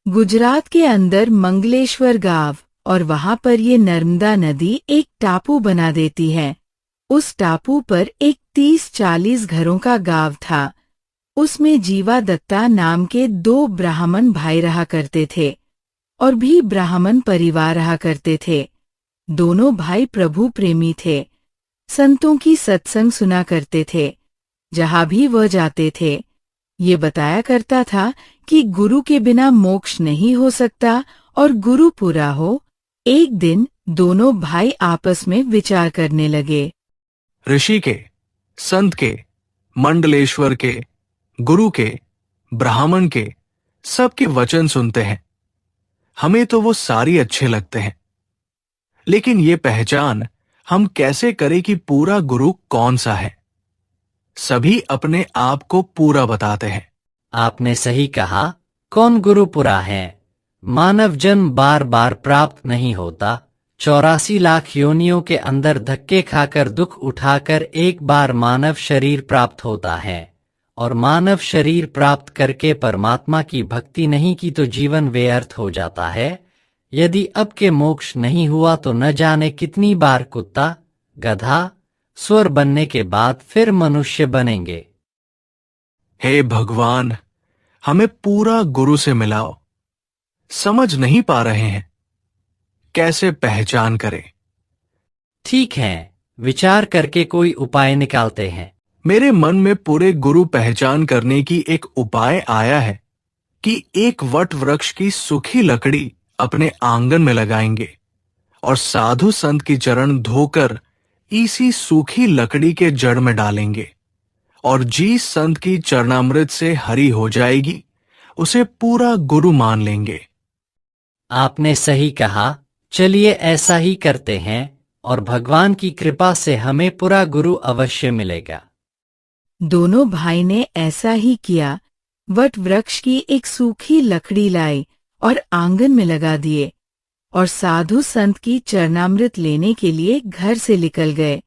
गुजरात के अंदर मंगलेश्वर गांव और वहां पर ये नर्मदा नदी एक टापू बना देती है। उस टापू पर एक 30-40 घरों का गांव था। उसमें जीवा दत्ता नाम के 2 ब्राह्मण भाई रहा करते थे और भी ब्राह्मण परिवार रहा करते थे। दोनों भाई प्रभु प्रेमी थे, संतों की सत्संग सुना करते थे। जहां भी वह जाते थे, ये बताया करता था कि गुरु के बिना मोक्ष नहीं हो सकता और गुरु पूरा हो। एक दिन दोनों भाई आपस में विचार करने लगे। ऋषि के, संत के, मंडलेश्वर के, गुरु के, ब्राह्मण के, सबके वचन सुनते हैं। हमें तो वो सारी अच्छे लगते हैं, लेकिन ये पहचान हम कैसे करें कि पूरा गुरु कौन सा है? सभी अपने आप को पूरा बताते हैं। आपने सही कहा। कौन गुरु पूरा है? मानव जन्म बार बार प्राप्त नहीं होता। 84 लाख योनियों के अंदर धक्के खाकर दुख उठाकर एक बार मानव शरीर प्राप्त होता है, और मानव शरीर प्राप्त करके परमात्मा की भक्ति नहीं की तो जीवन व्यर्थ हो जाता है। यदि अब के मोक्ष नहीं हुआ तो न जाने कितनी बार कुत्ता, गधा, सुअर बनने के बाद फिर मनुष्य बनेंगे। हे भगवान, हमें पूरा गुरु से मिलाओ। समझ नहीं पा रहे हैं, कैसे पहचान करें? ठीक है, विचार करके कोई उपाय निकालते हैं। मेरे मन में पूरे गुरु पहचान करने की एक उपाय आया है कि एक वट वृक्ष की सूखी लकड़ी अपने आंगन में लगाएंगे और साधु संत की चरण धोकर इसी सूखी लकड़ी के जड़ में डालेंगे, और जिस संत की चरणामृत से हरि हो जाएगी उसे पूरा गुरु मान लेंगे। आपने सही कहा। चलिए ऐसा ही करते हैं और भगवान की कृपा से हमें पूरा गुरु अवश्य मिलेगा। दोनों भाई ने ऐसा ही किया। वट वृक्ष की एक सूखी लकड़ी लाई और आंगन में लगा दिए और साधु संत की चरणामृत लेने के लिए घर से निकल गए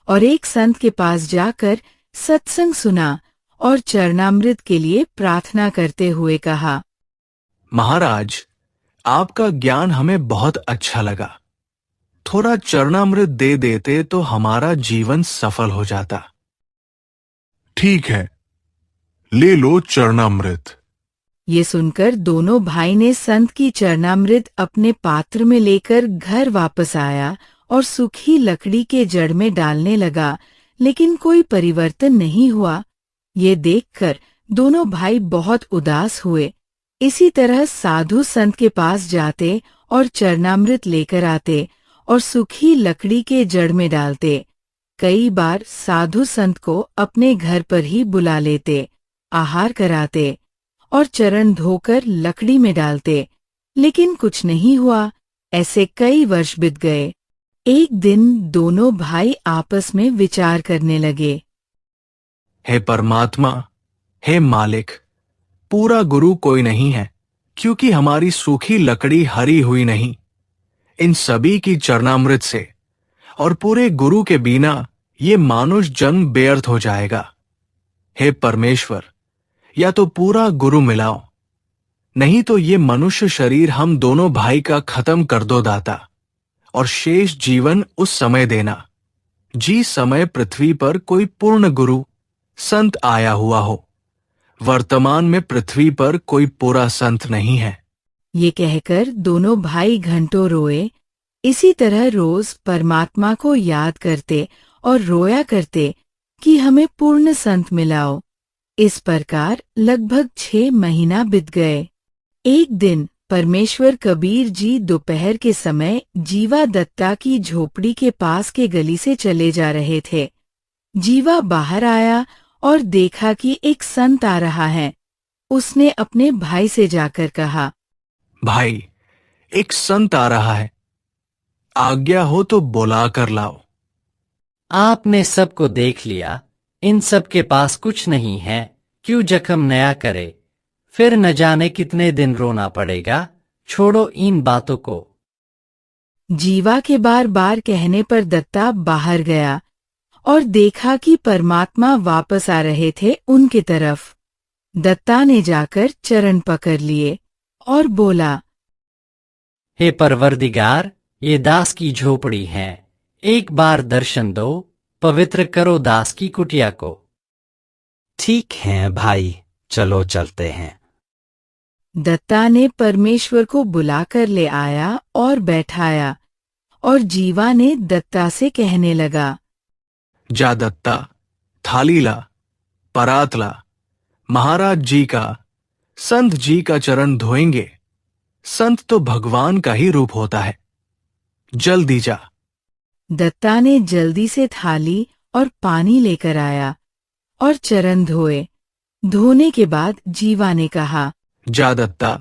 और एक संत के पास जाकर सत्संग सुना और चरणामृत के लिए प्रार्थना करते हुए कहा, महाराज, आपका ज्ञान हमें बहुत अच्छा लगा। थोड़ा चरणामृत दे देते तो हमारा जीवन सफल हो जाता। ठीक है, ले लो चरणामृत। ये सुनकर दोनों भाई ने संत की चरणामृत अपने पात्र में लेकर घर वापस आया और सूखी लकड़ी के जड़ में डालने लगा, लेकिन कोई परिवर्तन नहीं हुआ। ये देखकर दोनों भाई बहुत उदास हुए। इसी तरह साधु संत के पास जाते और चरणामृत लेकर आते और सूखी लकड़ी के जड़ में डालते। कई बार साधु संत को अपने घर पर ही बुला लेते, आहार कराते और चरण धोकर लकड़ी में डालते, लेकिन कुछ नहीं हुआ। ऐसे कई वर्ष बीत गए। एक दिन दोनों भाई आपस में विचार करने लगे। हे परमात्मा, हे मालिक, पूरा गुरु कोई नहीं है, क्योंकि हमारी सूखी लकड़ी हरी हुई नहीं। इन सभी की चरणामृत से और पूरे गुरु के बिना ये मानुष जन्म व्यर्थ हो जाएगा। हे परमेश्वर, या तो पूरा गुरु मिलाओ, नहीं तो ये मनुष्य शरीर हम दोनों भाई का खत्म कर दो दाता, और शेष जीवन उस समय देना जिस समय पृथ्वी पर कोई पूर्ण गुरु संत आया हुआ हो। वर्तमान में पृथ्वी पर कोई पूरा संत नहीं है। ये कहकर दोनों भाई घंटों रोए। इसी तरह रोज परमात्मा को याद करते और रोया करते कि हमें पूर्ण संत मिलाओ। इस प्रकार लगभग 6 महीना बीत गए। एक दिन परमेश्वर कबीर जी दोपहर के समय जीवा दत्ता की झोपड़ी के पास के गली से चले जा रहे थे। जीवा बाहर आया और देखा कि एक संत आ रहा है। उसने अपने भाई से जाकर कहा, भाई, एक संत आ रहा है, आज्ञा हो तो बुला कर लाओ। आपने सबको देख लिया, इन सब के पास कुछ नहीं है, क्यों जख्म नया करे? फिर न जाने कितने दिन रोना पड़ेगा। छोड़ो इन बातों को। जीवा के बार बार कहने पर दत्ता बाहर गया और देखा कि परमात्मा वापस आ रहे थे उनकी तरफ। दत्ता ने जाकर चरण पकड़ लिए और बोला, हे परवरदिगार, ये दास की झोपड़ी है, एक बार दर्शन दो, पवित्र करो दास की कुटिया को। ठीक है भाई, चलो चलते हैं। दत्ता ने परमेश्वर को बुलाकर ले आया और बैठाया, और जीवा ने दत्ता से कहने लगा, जा दत्ता, थाली ला, परात ला, महाराज जी का, संत जी का चरण धोएंगे। संत तो भगवान का ही रूप होता है, जल्दी जा। दत्ता ने जल्दी से थाली और पानी लेकर आया और चरण धोए। धोने के बाद जीवा ने कहा, जा दत्ता,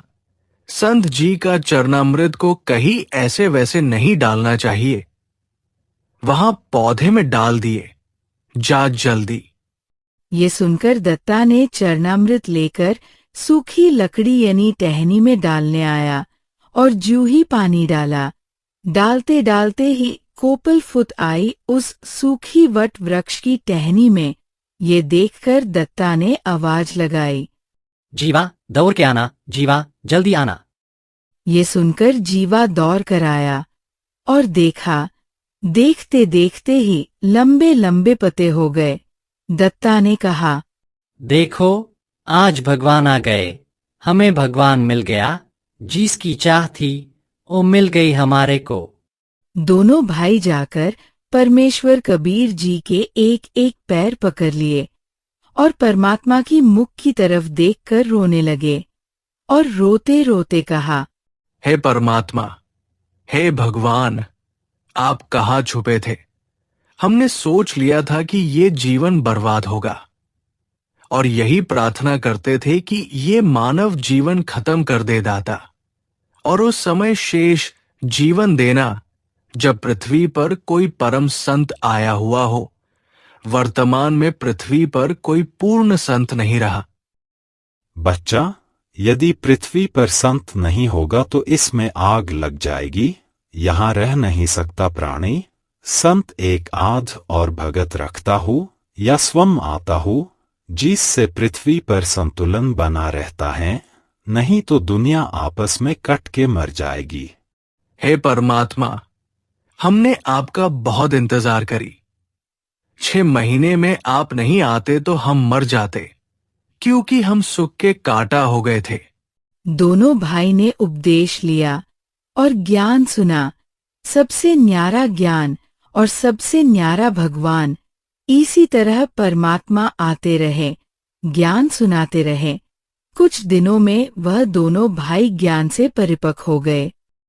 संत जी का चरणामृत को कहीं ऐसे वैसे नहीं डालना चाहिए, वहां पौधे में डाल दिए, जा जल्दी। ये सुनकर दत्ता ने चरणामृत लेकर सूखी लकड़ी यानी टहनी में डालने आया और ज्यों ही पानी डाला, डालते डालते ही कोपल फुट आई उस सूखी वट वृक्ष की टहनी में। ये देखकर दत्ता ने आवाज लगाई, जीवा, दौड़ के आना, जीवा, जल्दी आना। ये सुनकर जीवा दौड़ कर आया और देखा, देखते देखते ही लंबे लंबे पत्ते हो गए। दत्ता ने कहा, देखो, आज भगवान आ गए, हमें भगवान मिल गया, जिसकी चाह थी वो मिल गई हमारे को। दोनों भाई जाकर परमेश्वर कबीर जी के एक एक पैर पकड़ लिए और परमात्मा की मुख की तरफ देखकर रोने लगे और रोते रोते कहा, हे परमात्मा, हे भगवान, आप कहाँ छुपे थे? हमने सोच लिया था कि ये जीवन बर्बाद होगा और यही प्रार्थना करते थे कि ये मानव जीवन खत्म कर दे दाता, और उस समय शेष जीवन देना जब पृथ्वी पर कोई परम संत आया हुआ हो। वर्तमान में पृथ्वी पर कोई पूर्ण संत नहीं रहा। बच्चा, यदि पृथ्वी पर संत नहीं होगा तो इसमें आग लग जाएगी, यहाँ रह नहीं सकता प्राणी। संत एक आध और भगत रखता हो या स्वयं आता हो, जिससे पृथ्वी पर संतुलन बना रहता है, नहीं तो दुनिया आपस में कट के मर जाएगी। हे परमात्मा, हमने आपका बहुत इंतजार करी। 6 महीने में आप नहीं आते तो हम मर जाते, क्योंकि हम सुख के कांटा हो गए थे। दोनों भाई ने उपदेश लिया और ज्ञान सुना। सबसे न्यारा ज्ञान और सबसे न्यारा भगवान, इसी तरह परमात्मा आते रहे, ज्ञान सुनाते रहे। कुछ दिनों में वह दोनों भाई ज्ञान से परिपक्व हो गए।